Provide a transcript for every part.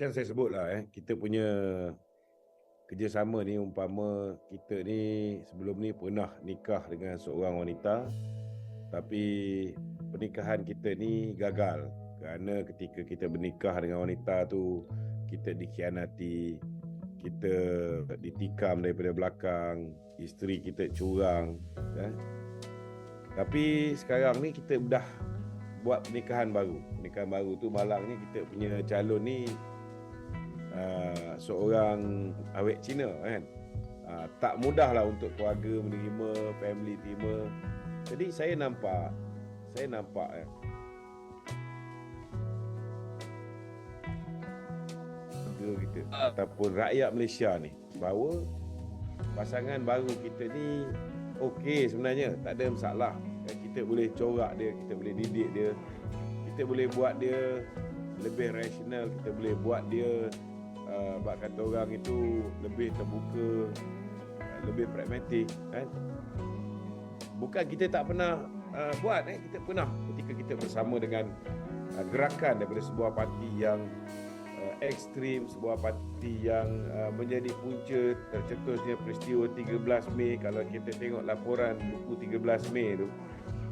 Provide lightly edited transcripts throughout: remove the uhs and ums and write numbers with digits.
Macam saya sebutlah, kita punya kerjasama ni, umpama kita ni sebelum ni pernah nikah dengan seorang wanita, tapi pernikahan kita ni gagal kerana ketika kita bernikah dengan wanita tu, kita dikhianati, kita ditikam daripada belakang, isteri kita curang. Tapi sekarang ni kita dah buat pernikahan baru. Pernikahan baru tu malangnya kita punya calon ni seorang awek Cina kan. Tak mudah lah untuk keluarga menerima, family terima. Jadi saya nampak kita ataupun rakyat Malaysia ni bahawa pasangan baru kita ni okey sebenarnya, tak ada masalah. Kita boleh corak dia, kita boleh didik dia, kita boleh buat dia lebih rasional, kita boleh buat dia bak kata orang itu lebih terbuka, lebih pragmatik kan. Bukan kita tak pernah buat, kita pernah ketika kita bersama dengan gerakan daripada sebuah parti yang ekstrim, sebuah parti yang menjadi punca tercetusnya peristiwa 13 Mei. Kalau kita tengok laporan buku 13 Mei tu,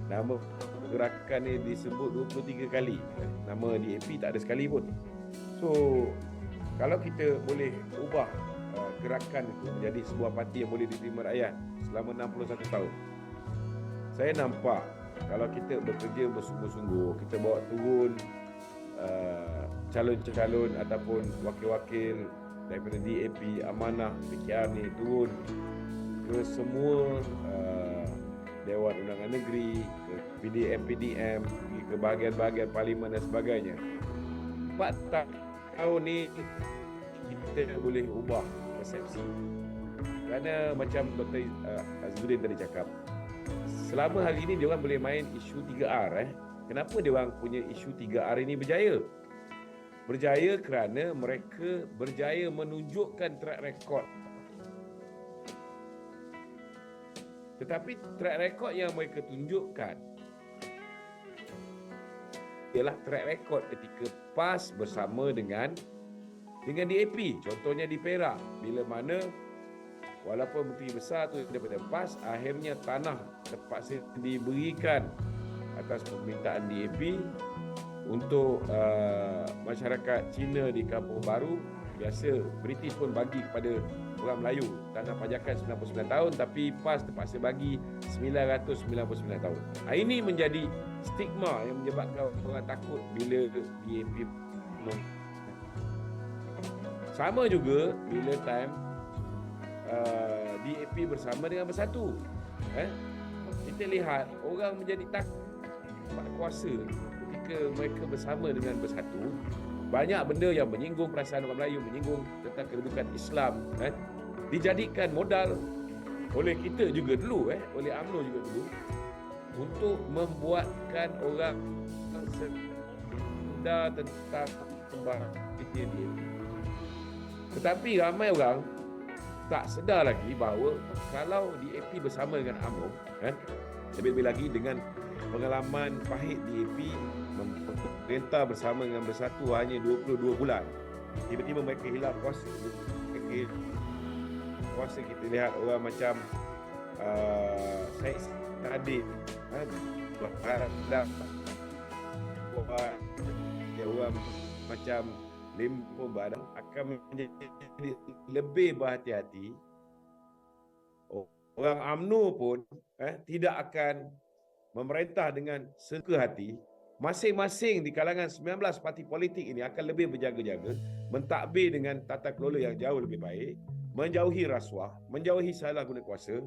nama gerakan ni disebut 23 kali. Nama DAP tak ada sekali pun. So kalau kita boleh ubah gerakan itu menjadi sebuah parti yang boleh diterima rakyat selama 61 tahun, saya nampak kalau kita bekerja bersungguh-sungguh, kita bawa turun calon-calon ataupun wakil-wakil daripada DAP, Amanah, PKR ni turun ke semua Dewan Undangan Negeri, ke PDM, pergi ke bahagian-bahagian parlimen dan sebagainya. 4 tahun ni kita boleh ubah persepsi. Kerana macam Dr. Azzuddin tadi cakap, selama hari ini diorang boleh main isu 3R. Kenapa diorang punya isu 3R ini berjaya? Berjaya kerana mereka berjaya menunjukkan track record. Tetapi track record yang mereka tunjukkan ialah track record ketika PAS bersama dengan DAP. Contohnya di Perak, bila mana walaupun Menteri Besar tu daripada PAS, akhirnya tanah terpaksa diberikan atas permintaan DAP untuk masyarakat Cina di Kampung Baru. Biasa British pun bagi kepada orang Melayu tanah pajakan 99 tahun, tapi PAS terpaksa bagi 999 tahun. Ini menjadi stigma yang menyebabkan orang takut bila DAP. Sama juga bila time DAP bersama dengan Bersatu. Kita lihat orang menjadi takut kuasa ketika mereka bersama dengan Bersatu. Banyak benda yang menyinggung perasaan orang Melayu, menyinggung tentang kedudukan Islam, dijadikan modal oleh kita juga dulu, oleh UMNO juga dulu, untuk membuatkan orang sedar tentang kebangkitan dia. Tetapi ramai orang tak sedar lagi bahawa kalau DAP bersama dengan UMNO, lebih-lebih lagi dengan pengalaman pahit DAP memerintah bersama dengan Bersatu hanya 22 bulan, tiba-tiba mereka hilang kuasa. Kita lihat orang macam Syed Saddiq, orang macam Limpo Badang akan menjadi lebih berhati-hati. Orang UMNO pun tidak akan memerintah dengan suka hati. Masing-masing di kalangan 19 parti politik ini akan lebih berjaga-jaga, mentadbir dengan tata kelola yang jauh lebih baik, menjauhi rasuah, menjauhi salah guna kuasa.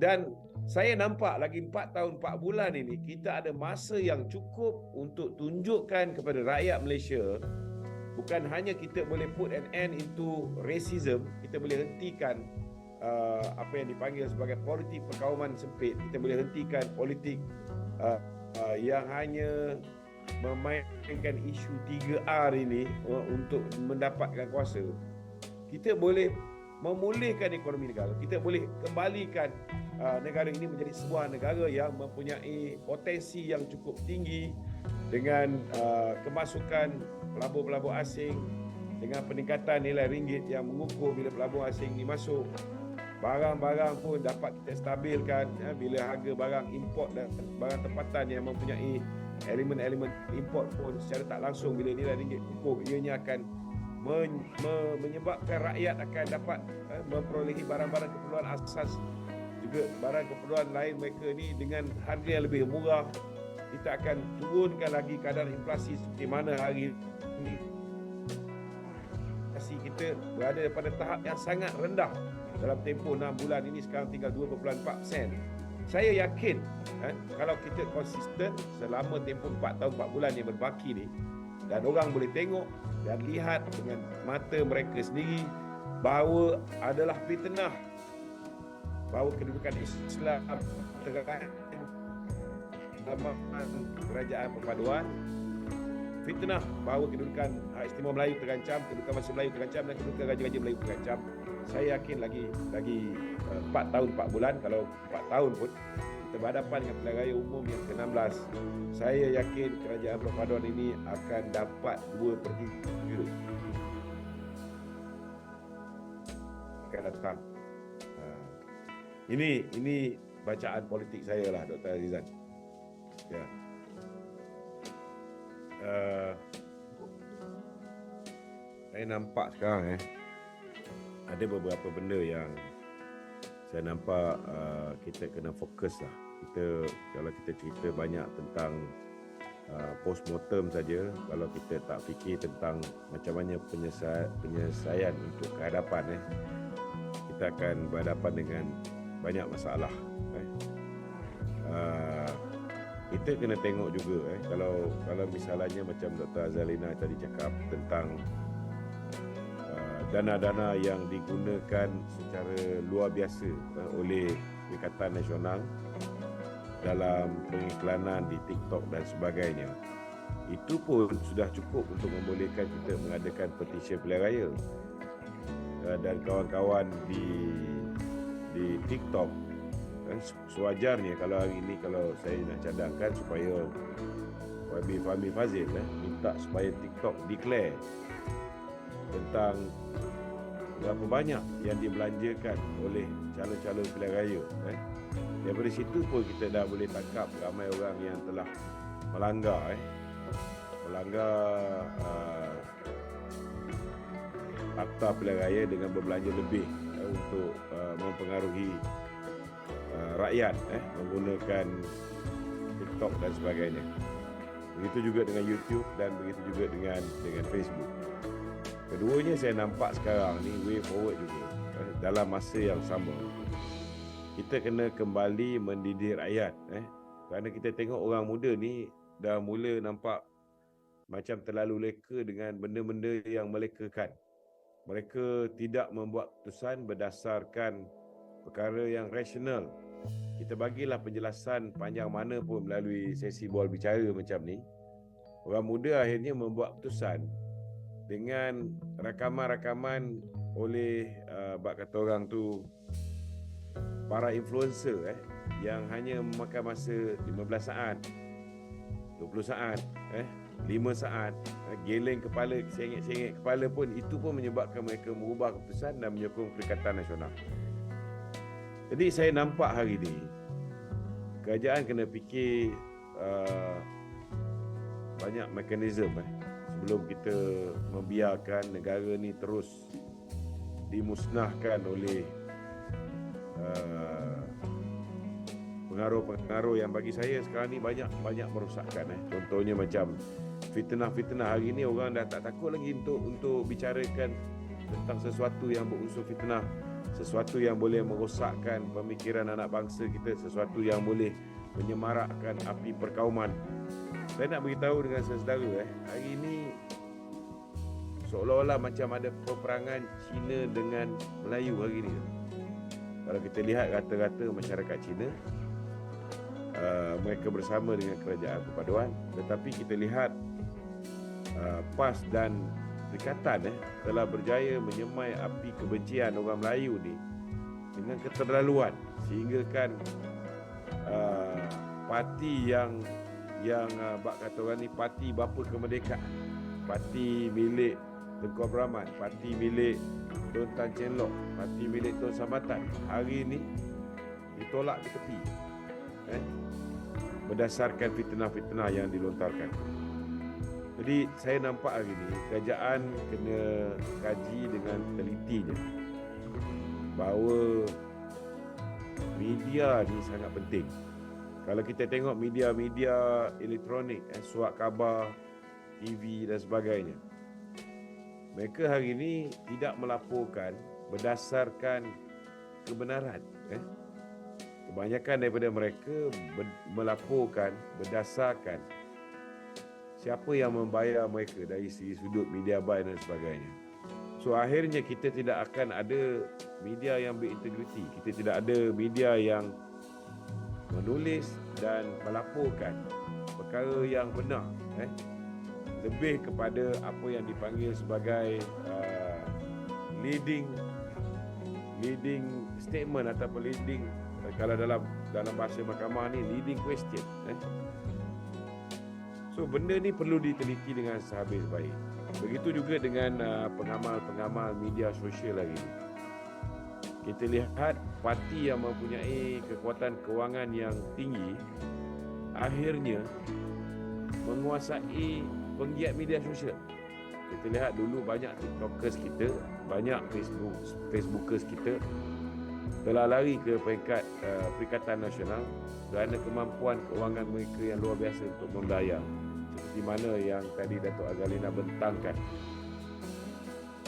Dan saya nampak lagi 4 tahun 4 bulan ini kita ada masa yang cukup untuk tunjukkan kepada rakyat Malaysia, bukan hanya kita boleh put an end into racism, kita boleh hentikan apa yang dipanggil sebagai politik perkauman sempit, kita boleh hentikan politik yang hanya memainkan isu 3R ini untuk mendapatkan kuasa. Kita boleh memulihkan ekonomi negara, kita boleh kembalikan negara ini menjadi sebuah negara yang mempunyai potensi yang cukup tinggi dengan kemasukan pelabur-pelabur asing, dengan peningkatan nilai ringgit yang mengukuh bila pelabuhan asing ni masuk, barang-barang pun dapat kita stabilkan. Bila harga barang import dan barang tempatan yang mempunyai elemen-elemen import pun secara tak langsung bila nilai ringgit kukuh, ianya akan menyebabkan rakyat akan dapat memperolehi barang-barang keperluan asas, juga barang keperluan lain mereka ni dengan harga yang lebih murah. Kita akan turunkan lagi kadar inflasi seperti mana hari ini inflasi kita berada pada tahap yang sangat rendah dalam tempoh 6 bulan ini, sekarang tinggal 2.4%. Saya yakin kalau kita konsisten selama tempoh 4 tahun 4 bulan yang berbaki ni, dan orang boleh tengok dan lihat dengan mata mereka sendiri bahawa adalah fitnah, bahawa kedudukan Islam terkait kerajaan perpaduan, fitnah bahawa kedudukan Istimewa Melayu terancam, kedudukan bangsa Melayu terancam, dan kedudukan Raja-Raja Melayu terancam. Saya yakin lagi 4 tahun 4 bulan, kalau 4 tahun pun kita berhadapan dengan pilihan raya umum yang ke-16, saya yakin kerajaan perpaduan ini akan dapat 2/3 akan datang. Ini bacaan politik saya lah, Dr. Azizan. Ya. Saya nampak sekarang ada beberapa benda yang saya nampak kita kena fokus lah. Kalau kita cerita banyak tentang postmortem saja, kalau kita tak fikir tentang macam mana penyelesaian untuk kehadapan, kita akan berhadapan dengan banyak masalah. Kita kena tengok juga kalau misalnya macam Dr. Azalina tadi cakap tentang dana-dana yang digunakan secara luar biasa oleh Perikatan Nasional dalam pengiklanan di TikTok dan sebagainya. Itu pun sudah cukup untuk membolehkan kita mengadakan petisi pilihan raya. Dan kawan-kawan di TikTok, sewajarnya kalau hari ini kalau saya nak cadangkan supaya YB Fahmi Fazil minta supaya TikTok declare tentang berapa banyak yang dibelanjakan oleh calon-calon pilihan raya. Daripada situ pun kita dah boleh tangkap ramai orang yang telah melanggar akta pilihan raya dengan berbelanja lebih untuk mempengaruhi rakyat menggunakan TikTok dan sebagainya. Begitu juga dengan YouTube dan begitu juga dengan Facebook. Keduanya saya nampak sekarang ni way forward juga dalam masa yang sama. Kita kena kembali mendidik rakyat kerana kita tengok orang muda ni dah mula nampak macam terlalu leka dengan benda-benda yang melekakan. Mereka tidak membuat keputusan berdasarkan perkara yang rasional. Kita bagilah penjelasan panjang mana pun melalui sesi bual bicara macam ni. Orang muda akhirnya membuat keputusan dengan rakaman-rakaman oleh bak kata orang tu para influencer yang hanya memakan masa 15 saat, 20 saat, 5 saat, geleng kepala, sengit-sengit kepala pun, itu pun menyebabkan mereka merubah keputusan dan menyokong Perikatan Nasional. Jadi saya nampak hari ini kerajaan kena fikir banyak mekanisme sebelum kita membiarkan negara ni terus dimusnahkan oleh pengaruh-pengaruh yang bagi saya sekarang ni banyak merosakkan. Contohnya macam fitnah-fitnah hari ni, orang dah tak takut lagi untuk bicarakan tentang sesuatu yang berunsur fitnah, sesuatu yang boleh merosakkan pemikiran anak bangsa kita, sesuatu yang boleh menyemarakkan api perkauman. Saya nak beritahu dengan saudara, hari ini seolah-olah macam ada peperangan Cina dengan Melayu hari ini. Kalau kita lihat rata-rata masyarakat Cina, mereka bersama dengan kerajaan perpaduan, tetapi kita lihat PAS dan Perikatan telah berjaya menyemai api kebencian orang Melayu ni dengan keterlaluan, sehingga kan parti yang bak kata orang ni parti bapa kemerdekaan, parti milik Tengku Abdul Rahman, parti milik Tun Tan Cheng Lock, parti milik Tun Sambatan, hari ini ditolak ke tepi berdasarkan fitnah-fitnah yang dilontarkan. Jadi saya nampak hari ini kerajaan kena kaji dengan telitinya bahawa media ni sangat penting. Kalau kita tengok media-media elektronik, surat khabar, TV dan sebagainya, mereka hari ini tidak melaporkan berdasarkan kebenaran. Kebanyakan daripada mereka melaporkan berdasarkan siapa yang membayar mereka dari segi sudut media buy dan sebagainya. So akhirnya kita tidak akan ada media yang berintegriti. Kita tidak ada media yang menulis dan melaporkan perkara yang benar. Lebih kepada apa yang dipanggil sebagai leading statement ataupun leading, kalau dalam bahasa mahkamah ni, leading question. So benda ni perlu diteliti dengan sehabis baik. Begitu juga dengan pengamal-pengamal media sosial hari ini. Kita lihat parti yang mempunyai kekuatan kewangan yang tinggi akhirnya menguasai penggiat media sosial. Kita lihat dulu banyak TikTokers kita, banyak Facebookers kita telah lari ke peringkat Perikatan Nasional kerana kemampuan kewangan mereka yang luar biasa untuk membayar, seperti mana yang tadi Datuk Azalina bentangkan.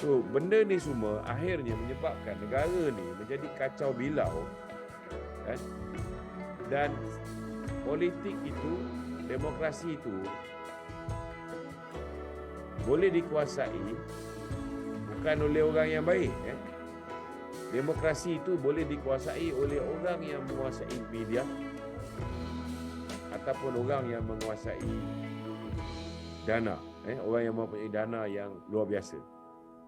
So, benda ni semua akhirnya menyebabkan negara ni menjadi kacau bilau, dan politik itu, demokrasi itu boleh dikuasai bukan oleh orang yang baik. Demokrasi itu boleh dikuasai oleh orang yang menguasai media ataupun orang yang menguasai dana, orang yang mempunyai dana yang luar biasa.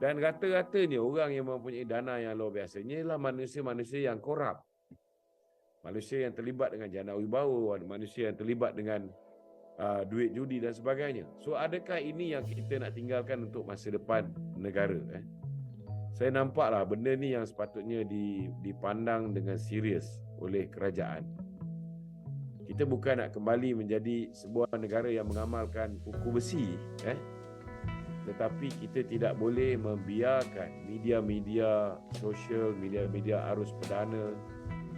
Dan rata-ratanya orang yang mempunyai dana yang luar biasanya ialah manusia-manusia yang korup. Manusia yang terlibat dengan jana wibawa, manusia yang terlibat dengan duit judi dan sebagainya. So adakah ini yang kita nak tinggalkan untuk masa depan negara? Saya nampaklah benda ni yang sepatutnya dipandang dengan serius oleh kerajaan. Kita bukan nak kembali menjadi sebuah negara yang mengamalkan kuku besi, tetapi kita tidak boleh membiarkan media-media sosial, media-media arus perdana,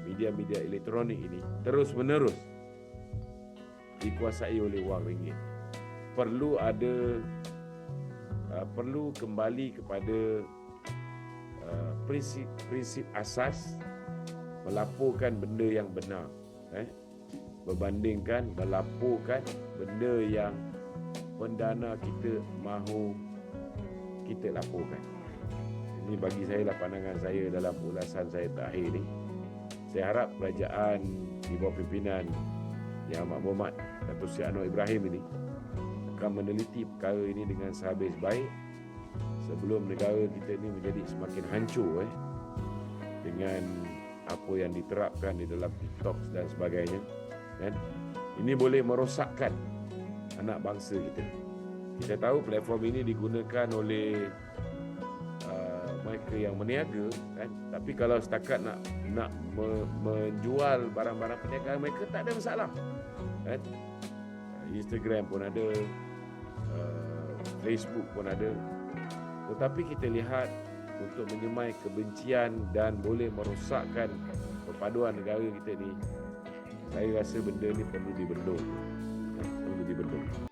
media-media elektronik ini terus-menerus dikuasai oleh wang ringgit. Perlu kembali kepada prinsip asas melaporkan benda yang benar, berbandingkan melaporkan benda yang pendana kita mahu kita laporkan. Ini bagi saya lah pandangan saya dalam ulasan saya terakhir ni. Saya harap kerajaan di bawah pimpinan Yang Amat Berhormat Datuk Seri Anwar Ibrahim ini akan meneliti perkara ini dengan sehabis baik sebelum negara kita ini menjadi semakin hancur dengan apa yang diterapkan di dalam TikTok dan sebagainya. Ini boleh merosakkan anak bangsa kita. Kita tahu platform ini digunakan oleh mereka yang meniaga, tapi kalau setakat nak menjual barang-barang perniagaan mereka, tak ada masalah. Instagram pun ada, Facebook pun ada. Tetapi kita lihat untuk menyemai kebencian dan boleh merosakkan perpaduan negara kita ni, saya rasa benda ni perlu dibendung. Perlu dibendung.